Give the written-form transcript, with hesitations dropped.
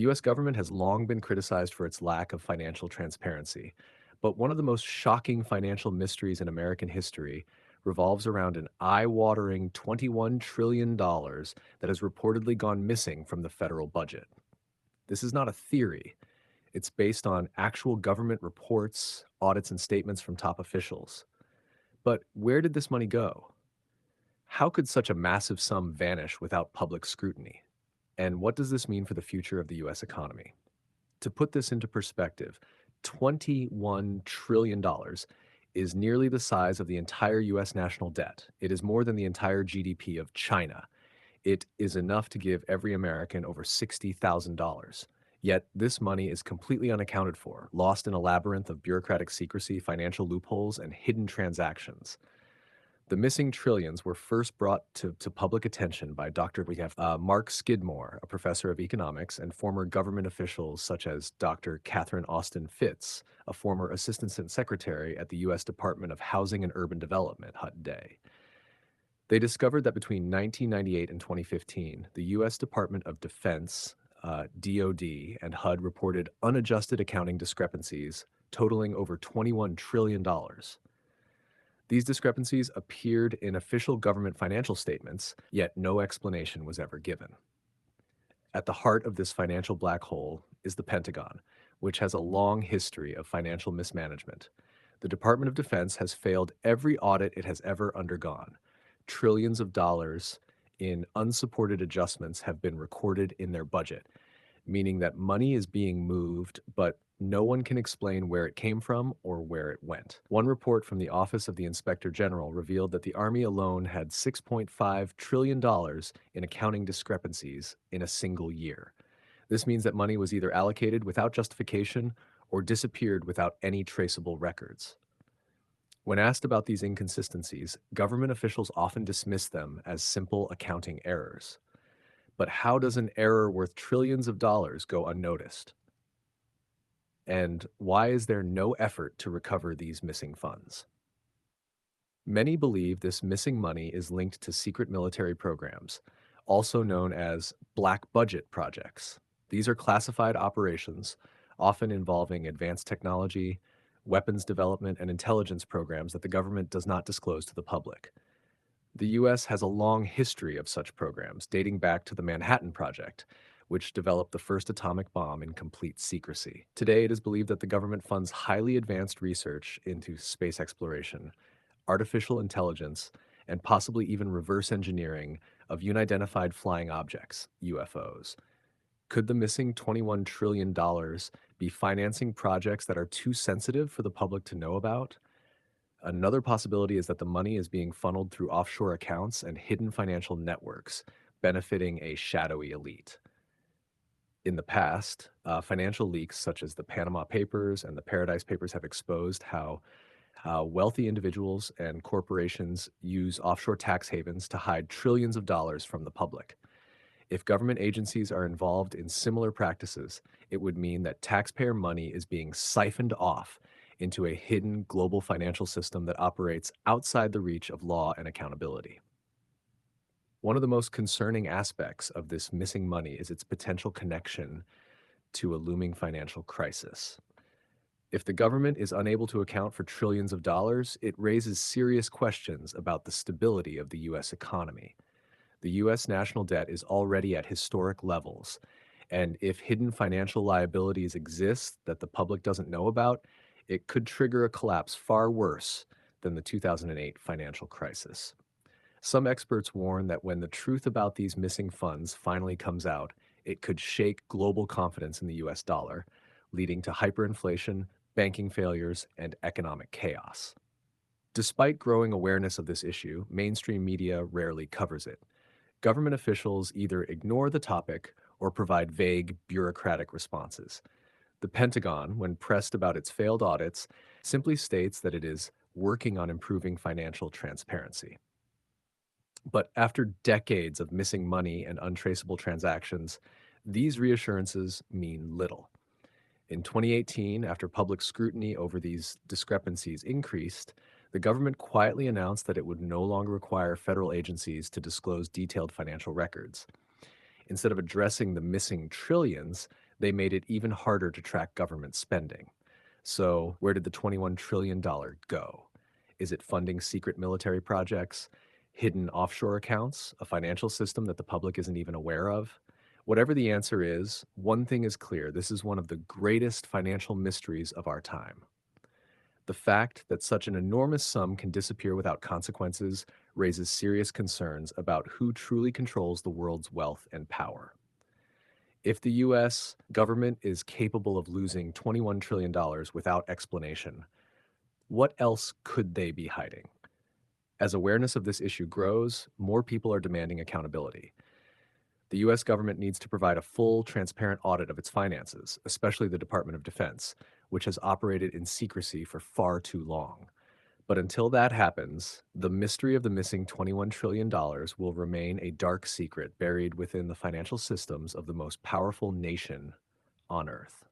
The US government has long been criticized for its lack of financial transparency, but one of the most shocking financial mysteries in American history revolves around an eye-watering $21 trillion that has reportedly gone missing from the federal budget. This is not a theory. It's based on actual government reports, audits, and statements from top officials. But where did this money go? How could such a massive sum vanish without public scrutiny? And what does this mean for the future of the US economy? To put this into perspective, $21 trillion is nearly the size of the entire US national debt. It is more than the entire GDP of China. It is enough to give every American over $60,000. Yet this money is completely unaccounted for, lost in a labyrinth of bureaucratic secrecy, financial loopholes, and hidden transactions. The missing trillions were first brought to public attention by we have Mark Skidmore, a professor of economics, and former government officials such as Dr. Catherine Austin Fitts, a former assistant secretary at the U.S. Department of Housing and Urban Development, HUD-Day. They discovered that between 1998 and 2015, the U.S. Department of Defense, DoD, and HUD reported unadjusted accounting discrepancies totaling over $21 trillion. These discrepancies appeared in official government financial statements, yet no explanation was ever given. At the heart of this financial black hole is the Pentagon, which has a long history of financial mismanagement. The Department of Defense has failed every audit it has ever undergone. Trillions of dollars in unsupported adjustments have been recorded in their budget, meaning that money is being moved, but no one can explain where it came from or where it went. One report from the Office of the Inspector General revealed that the Army alone had $6.5 trillion in accounting discrepancies in a single year. This means that money was either allocated without justification or disappeared without any traceable records. When asked about these inconsistencies, government officials often dismiss them as simple accounting errors. But how does an error worth trillions of dollars go unnoticed? And why is there no effort to recover these missing funds? Many believe this missing money is linked to secret military programs, also known as black budget projects. These are classified operations, often involving advanced technology, weapons development, and intelligence programs that the government does not disclose to the public. The US has a long history of such programs, dating back to the Manhattan Project, which developed the first atomic bomb in complete secrecy. Today, it is believed that the government funds highly advanced research into space exploration, artificial intelligence, and possibly even reverse engineering of unidentified flying objects, UFOs. Could the missing $21 trillion be financing projects that are too sensitive for the public to know about? Another possibility is that the money is being funneled through offshore accounts and hidden financial networks, benefiting a shadowy elite. In the past, financial leaks such as the Panama Papers and the Paradise Papers have exposed how wealthy individuals and corporations use offshore tax havens to hide trillions of dollars from the public. If government agencies are involved in similar practices, it would mean that taxpayer money is being siphoned off into a hidden global financial system that operates outside the reach of law and accountability. One of the most concerning aspects of this missing money is its potential connection to a looming financial crisis. If the government is unable to account for trillions of dollars, it raises serious questions about the stability of the US economy. The US national debt is already at historic levels, and if hidden financial liabilities exist that the public doesn't know about, it could trigger a collapse far worse than the 2008 financial crisis. Some experts warn that when the truth about these missing funds finally comes out, it could shake global confidence in the US dollar, leading to hyperinflation, banking failures, and economic chaos. Despite growing awareness of this issue, mainstream media rarely covers it. Government officials either ignore the topic or provide vague, bureaucratic responses. The Pentagon, when pressed about its failed audits, simply states that it is working on improving financial transparency. But after decades of missing money and untraceable transactions, these reassurances mean little. In 2018, after public scrutiny over these discrepancies increased, the government quietly announced that it would no longer require federal agencies to disclose detailed financial records. Instead of addressing the missing trillions, They made it even harder to track government spending. So, where did the $21 trillion go? Is it funding secret military projects, hidden offshore accounts, a financial system that the public isn't even aware of? Whatever the answer is, one thing is clear: this is one of the greatest financial mysteries of our time. The fact that such an enormous sum can disappear without consequences raises serious concerns about who truly controls the world's wealth and power. If the US government is capable of losing $21 trillion without explanation, what else could they be hiding? As awareness of this issue grows, more people are demanding accountability. The US government needs to provide a full, transparent audit of its finances, especially the Department of Defense, which has operated in secrecy for far too long. But until that happens, the mystery of the missing $21 trillion will remain a dark secret buried within the financial systems of the most powerful nation on Earth.